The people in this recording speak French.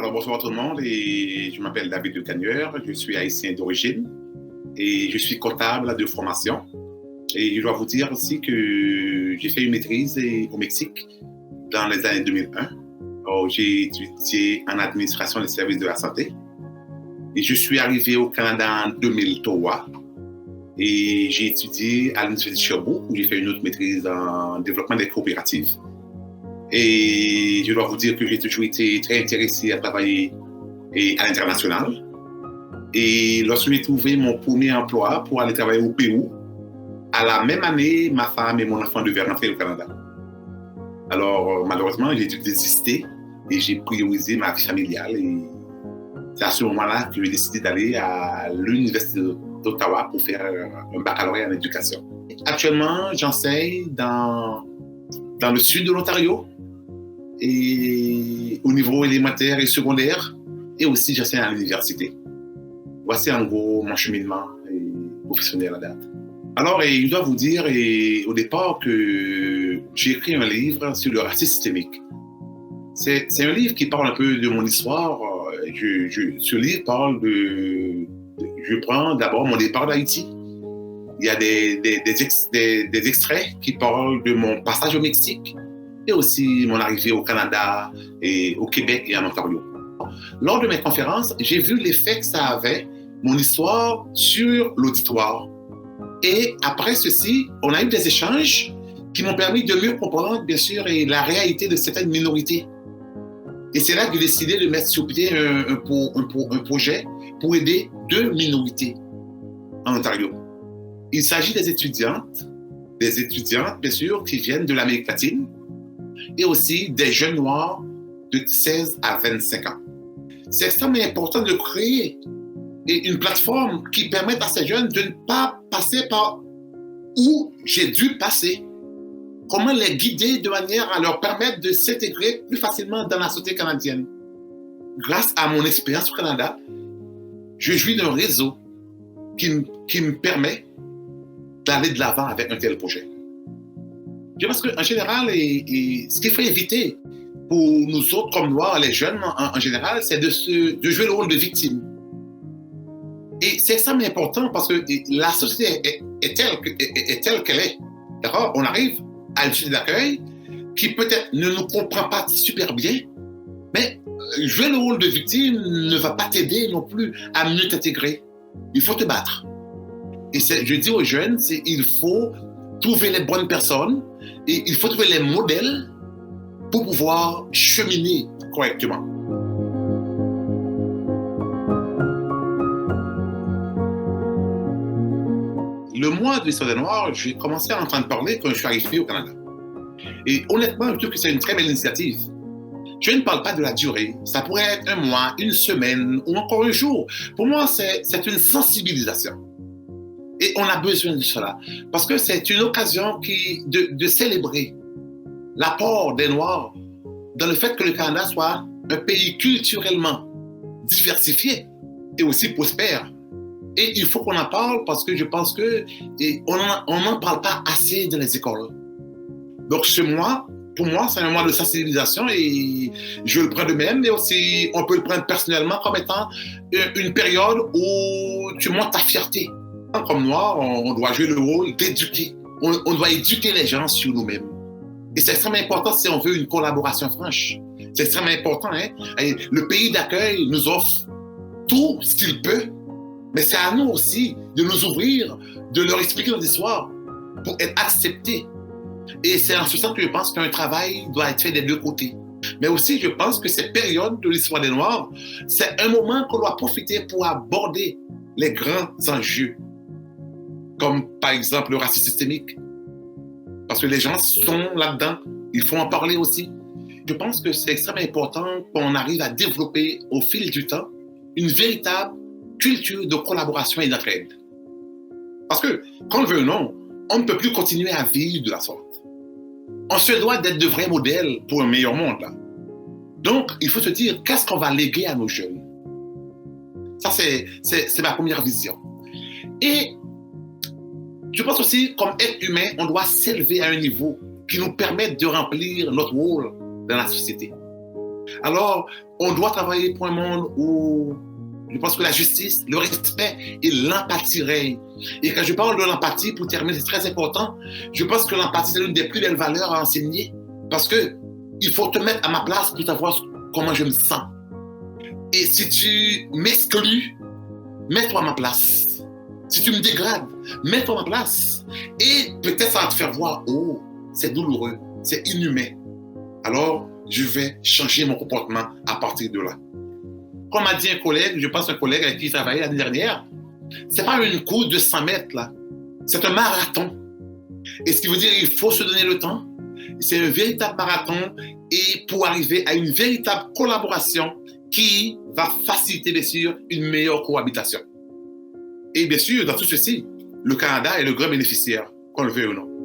Alors bonsoir tout le monde et je m'appelle David de Cagneur, je suis haïtien d'origine et je suis comptable de formation. Et je dois vous dire aussi que j'ai fait une maîtrise au Mexique dans les années 2001. Alors, j'ai étudié en administration des services de la santé et je suis arrivé au Canada en 2003 et j'ai étudié à l'Université de Sherbrooke où j'ai fait une autre maîtrise en développement des coopératives. Et je dois vous dire que j'ai toujours été très intéressé à travailler à l'international. Et lorsque j'ai trouvé mon premier emploi pour aller travailler au Pérou, à la même année, ma femme et mon enfant devaient rentrer au Canada. Alors, malheureusement, j'ai dû désister et j'ai priorisé ma vie familiale. Et c'est à ce moment-là que j'ai décidé d'aller à l'Université d'Ottawa pour faire un baccalauréat en éducation. Actuellement, j'enseigne dans le sud de l'Ontario, et au niveau élémentaire et secondaire, et aussi j'enseigne à l'université. Voici en gros mon cheminement professionnel à date. Alors, je dois vous dire au départ que j'ai écrit un livre sur le racisme systémique. C'est un livre qui parle un peu de mon histoire. Ce livre parle je prends d'abord mon départ d'Haïti. Il y a des extraits qui parlent de mon passage au Mexique et aussi mon arrivée au Canada et au Québec et en Ontario. Lors de mes conférences, j'ai vu l'effet que ça avait, mon histoire, sur l'auditoire. Et après ceci, on a eu des échanges qui m'ont permis de mieux comprendre, bien sûr, la réalité de certaines minorités. Et c'est là que j'ai décidé de mettre sur pied un projet pour aider 2 minorités en Ontario. Il s'agit des étudiantes, bien sûr, qui viennent de l'Amérique latine et aussi des jeunes noirs de 16 à 25 ans. C'est extrêmement important de créer une plateforme qui permette à ces jeunes de ne pas passer par où j'ai dû passer. Comment les guider de manière à leur permettre de s'intégrer plus facilement dans la société canadienne. Grâce à mon expérience au Canada, je jouis d'un réseau qui me permet d'aller de l'avant avec un tel projet. Je pense qu'en général, ce qu'il faut éviter pour nous autres comme Noirs, les jeunes en général, c'est de jouer le rôle de victime. Et c'est extrêmement important parce que la société est telle qu'elle est. D'accord? On arrive à une société d'accueil qui peut-être ne nous comprend pas super bien, mais jouer le rôle de victime ne va pas t'aider non plus à mieux t'intégrer. Il faut te battre. Et je dis aux jeunes, il faut trouver les bonnes personnes et il faut trouver les modèles pour pouvoir cheminer correctement. Le mois de l'histoire des Noirs, j'ai commencé à entendre parler quand je suis arrivé au Canada. Et honnêtement, je trouve que c'est une très belle initiative. Je ne parle pas de la durée. Ça pourrait être un mois, une semaine ou encore un jour. Pour moi, c'est une sensibilisation. Et on a besoin de cela. Parce que c'est une occasion de célébrer l'apport des Noirs dans le fait que le Canada soit un pays culturellement diversifié et aussi prospère. Et il faut qu'on en parle parce que je pense qu'on n'en parle pas assez dans les écoles. Donc ce mois, pour moi, c'est un mois de sensibilisation et je le prends de même, mais aussi on peut le prendre personnellement comme étant une période où tu montes ta fierté. Comme Noirs, on doit jouer le rôle d'éduquer. On doit éduquer les gens sur nous-mêmes. Et c'est extrêmement important si on veut une collaboration franche. C'est extrêmement important. Hein? Le pays d'accueil nous offre tout ce qu'il peut, mais c'est à nous aussi de nous ouvrir, de leur expliquer notre histoire pour être acceptés. Et c'est en ce sens que je pense qu'un travail doit être fait des 2 côtés. Mais aussi, je pense que cette période de l'histoire des Noirs, c'est un moment qu'on doit profiter pour aborder les grands enjeux, comme par exemple le racisme systémique. Parce que les gens sont là-dedans, il faut en parler aussi. Je pense que c'est extrêmement important qu'on arrive à développer au fil du temps une véritable culture de collaboration et d'entraide. Parce que, qu'on le veut ou non, on ne peut plus continuer à vivre de la sorte. On se doit d'être de vrais modèles pour un meilleur monde. Là. Donc, il faut se dire, qu'est-ce qu'on va léguer à nos jeunes? Ça, c'est ma première vision. Et je pense aussi, comme être humain, on doit s'élever à un niveau qui nous permette de remplir notre rôle dans la société. Alors, on doit travailler pour un monde où je pense que la justice, le respect et l'empathie règnent. Et quand je parle de l'empathie, pour terminer, c'est très important, je pense que l'empathie, c'est l'une des plus belles valeurs à enseigner. Parce que il faut te mettre à ma place pour savoir comment je me sens. Et si tu m'exclus, mets-toi à ma place. Si tu me dégrades, mets-toi à ma place. Et peut-être ça va te faire voir, oh, c'est douloureux, c'est inhumain. Alors, je vais changer mon comportement à partir de là. Comme a dit un collègue, je pense un collègue avec qui il travaillait l'année dernière, c'est pas une course de 100 mètres, là. C'est un marathon. Et ce qui veut dire qu'il faut se donner le temps. C'est un véritable marathon et pour arriver à une véritable collaboration qui va faciliter, bien sûr, une meilleure cohabitation. Et bien sûr, dans tout ceci, le Canada est le grand bénéficiaire, qu'on le veuille ou non.